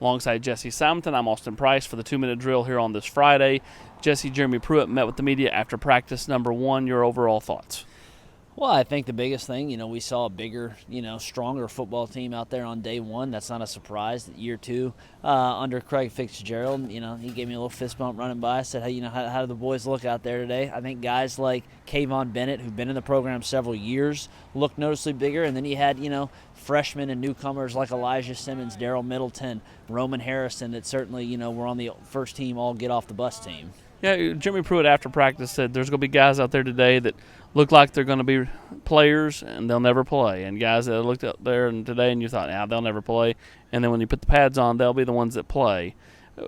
Alongside Jesse Simonton, I'm Austin Price for the 2-minute drill here on this Friday. Jesse, Jeremy Pruitt met with the media after practice number 1. Your overall thoughts? Well, I think the biggest thing, we saw a bigger, stronger football team out there on day one. That's not a surprise. Year two, under Craig Fitzgerald, he gave me a little fist bump running by. I said, hey, how do the boys look out there today? I think guys like Kayvon Bennett, who've been in the program several years, look noticeably bigger. And then you had, freshmen and newcomers like Elijah Simmons, Darrell Middleton, Roman Harrison that certainly, were on the first team all get off the bus team. Yeah, Jeremy Pruitt after practice said there's going to be guys out there today that look like they're going to be players and they'll never play, and guys that looked out there and today and you thought, they'll never play, and then when you put the pads on, they'll be the ones that play.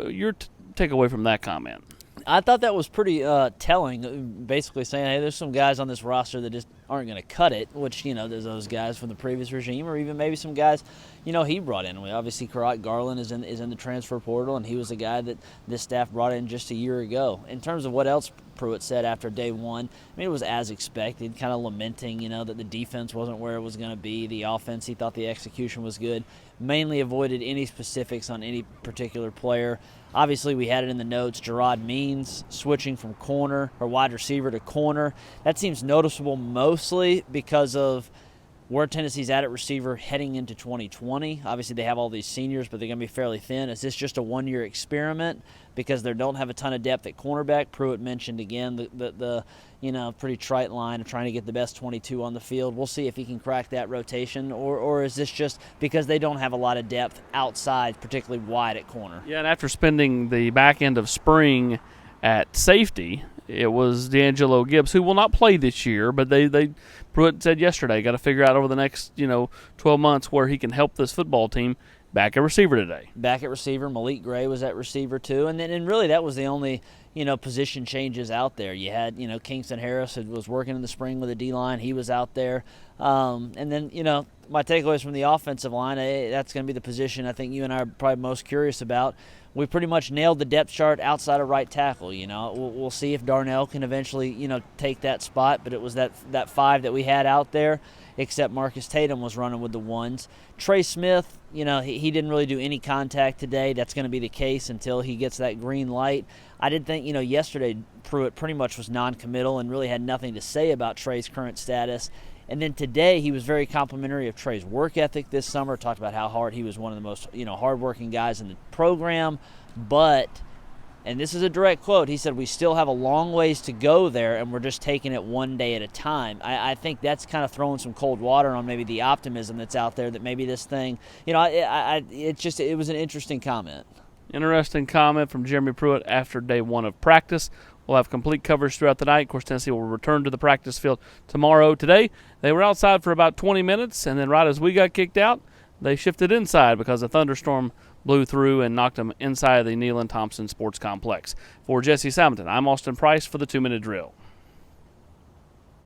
Your takeaway from that comment? I thought that was pretty telling, basically saying, hey, there's some guys on this roster that just aren't going to cut it, which, there's those guys from the previous regime or even maybe some guys, he brought in. Obviously, Karat Garland is in the transfer portal, and he was a guy that this staff brought in just a year ago. In terms of what else Pruitt said after day one, it was as expected, kind of lamenting, that the defense wasn't where it was going to be. The offense, he thought the execution was good. Mainly avoided any specifics on any particular player. Obviously, we had it in the notes, Gerard Means switching from corner or wide receiver to corner. That seems noticeable mostly because of where Tennessee's at receiver heading into 2020. Obviously, they have all these seniors, but they're going to be fairly thin. Is this just a one-year experiment because they don't have a ton of depth at cornerback? Pruitt mentioned, again, the pretty trite line of trying to get the best 22 on the field. We'll see if he can crack that rotation, or is this just because they don't have a lot of depth outside, particularly wide at corner? Yeah, and after spending the back end of spring at safety, it was D'Angelo Gibbs, who will not play this year, but Pruitt said yesterday, got to figure out over the next 12 months where he can help this football team. Back at receiver today. Back at receiver, Malik Gray was at receiver too, and really that was the only position changes out there. You had Kingston Harris was working in the spring with the D-line, he was out there, and then my takeaways from the offensive line, that's going to be the position I think you and I are probably most curious about. We pretty much nailed the depth chart outside of right tackle. We'll see if Darnell can eventually take that spot, but it was that 5 that we had out there, except Marcus Tatum was running with the 1s. Trey Smith, he didn't really do any contact today. That's going to be the case until he gets that green light. I did think, yesterday Pruitt pretty much was non-committal and really had nothing to say about Trey's current status. And then today he was very complimentary of Trey's work ethic this summer, talked about how hard he was one of the most hardworking guys in the program. But, and this is a direct quote, he said, we still have a long ways to go there and we're just taking it one day at a time. I think that's kind of throwing some cold water on maybe the optimism that's out there that maybe this thing, it was an interesting comment. Interesting comment from Jeremy Pruitt after day 1 of practice. We'll have complete coverage throughout the night. Of course, Tennessee will return to the practice field tomorrow. Today, they were outside for about 20 minutes, and then right as we got kicked out, they shifted inside because a thunderstorm blew through and knocked them inside the Neyland Thompson Sports Complex. For Jesse Simonton, I'm Austin Price for the 2-minute drill.